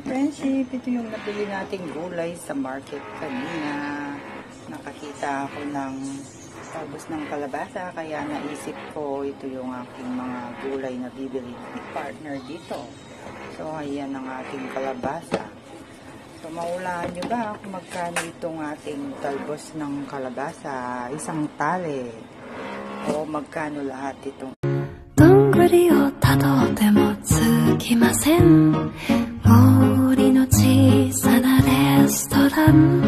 friendship, ito yung nabili nating gulay sa market kanina. Nakakita ako ng talbos ng kalabasa, kaya naisip ko ito yung aking mga gulay na bibili ni partner dito. So, ayan ang ating kalabasa. So, maulaan nyo ba kung magkano itong ating talbos ng kalabasa? Isang tali. O magkano lahat itong? どんぐりをたどってもつきません。森の小さなレストラン